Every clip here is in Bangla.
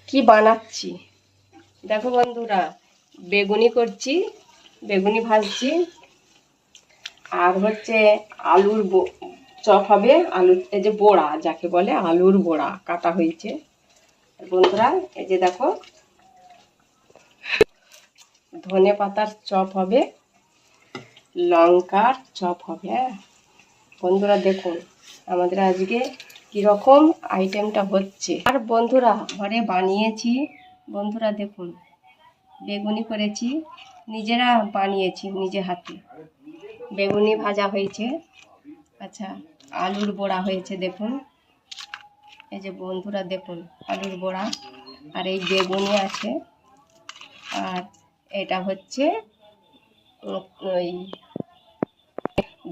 কি বানাচ্ছি দেখো বন্ধুরা, বেগুনি করছি, বেগুনি ভাজছি, আর হচ্ছে আলুর চপ হবে। আলুর এই যে বড়া যাকে বলে, আলুর বড়া কাটা হয়েছে বন্ধুরা। এই যে দেখো, ধনে পাতার চপ হবে, লঙ্কার চপ হবে। হ্যাঁ বন্ধুরা, দেখুন আমাদের আজকে কিরকম আইটেমটা হচ্ছে। আর বন্ধুরা ঘরে বানিয়েছি, বন্ধুরা দেখুন বেগুনি করেছি, নিজেরা বানিয়েছি নিজে হাতে। বেগুনি ভাজা হয়েছে, আচ্ছা আলুর বড়া হয়েছে দেখুন। এই যে বন্ধুরা দেখুন আলুর বড়া, আর এই বেগুনি আছে, আর এটা হচ্ছে ওই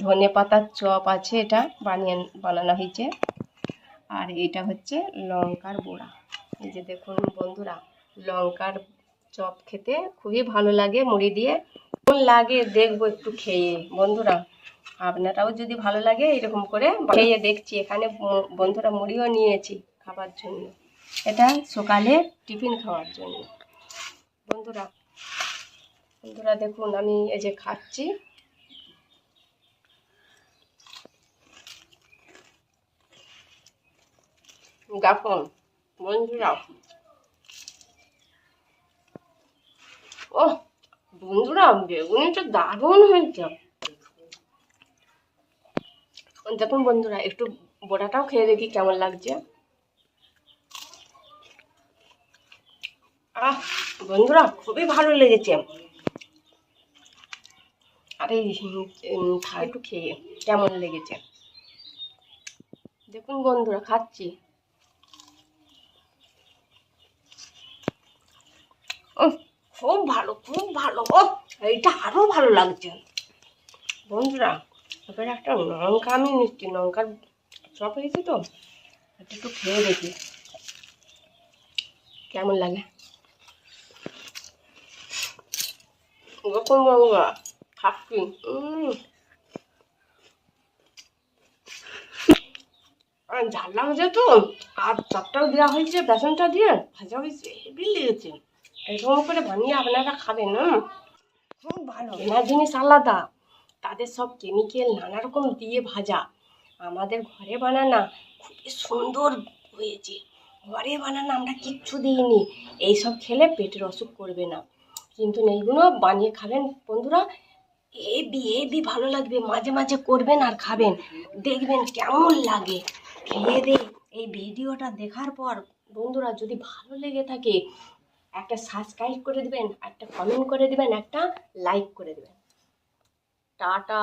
ধনে পাতার চপ আছে, এটা বানানো হয়েছে। আর এটা হচ্ছে লঙ্কার বড়া। এই যে দেখুন বন্ধুরা, লঙ্কার চপ খেতে খুবই ভালো লাগে মুড়ি দিয়ে। কেমন লাগে দেখবো একটু খেয়ে বন্ধুরা, আপনারাও যদি ভালো লাগে এরকম করে খেয়ে দেখছি। এখানে বন্ধুরা মুড়িও নিয়েছি খাবার জন্য, এটা সকালে টিফিন খাওয়ার জন্য। বন্ধুরা বন্ধুরা দেখুন আমি এই যে খাচ্ছি। দেখুন বন্ধুরা, ও বন্ধুরা বেগুনিটা দারুণ হয়েছে। দেখুন বন্ধুরা একটু বড়াটাও খেয়ে দেখি কেমন লাগছে। বন্ধুরা খুবই ভালো লেগেছে। আরে একটু খেয়ে কেমন লেগেছে দেখুন বন্ধুরা, খাচ্ছি। খুব ভালো, খুব ভালো। এইটা আরো ভালো লাগছে বন্ধুরা। এবারে একটা লঙ্কা আমি নিচ্ছি, লঙ্কার চপ হয়েছে তো, এটা একটু খেয়ে দেখি কেমন লাগে। দেখুন বন্ধুরা খাচ্ছি। ঝাল লাগছে তো, আর চপটাও দেওয়া হয়েছে, বেসনটা দিয়ে ভাজা হয়েছে, হেভি লেগেছে। এরকম করে বানিয়ে আপনারা খাবেন না, খুব ভালো। কেনা জিনিস আলাদা, তাদের সব কেমিক্যাল নানা রকম দিয়ে ভাজা। আমাদের ঘরে বানানা খুবই সুন্দর হয়েছে। ঘরে বানানো আমরা কিচ্ছু দিইনি। এইসব খেলে পেটের অসুখ করবে না, কিন্তু এইগুলো বানিয়ে খাবেন বন্ধুরা, হেভি হেভি ভালো লাগবে। মাঝে মাঝে করবেন আর খাবেন, দেখবেন কেমন লাগে। খেয়ে দে এই ভিডিওটা দেখার পর বন্ধুরা যদি ভালো লেগে থাকে একটা সাবস্ক্রাইব করে দিবেন, একটা কমেন্ট করে দিবেন, একটা লাইক করে দিবেন। টাটা।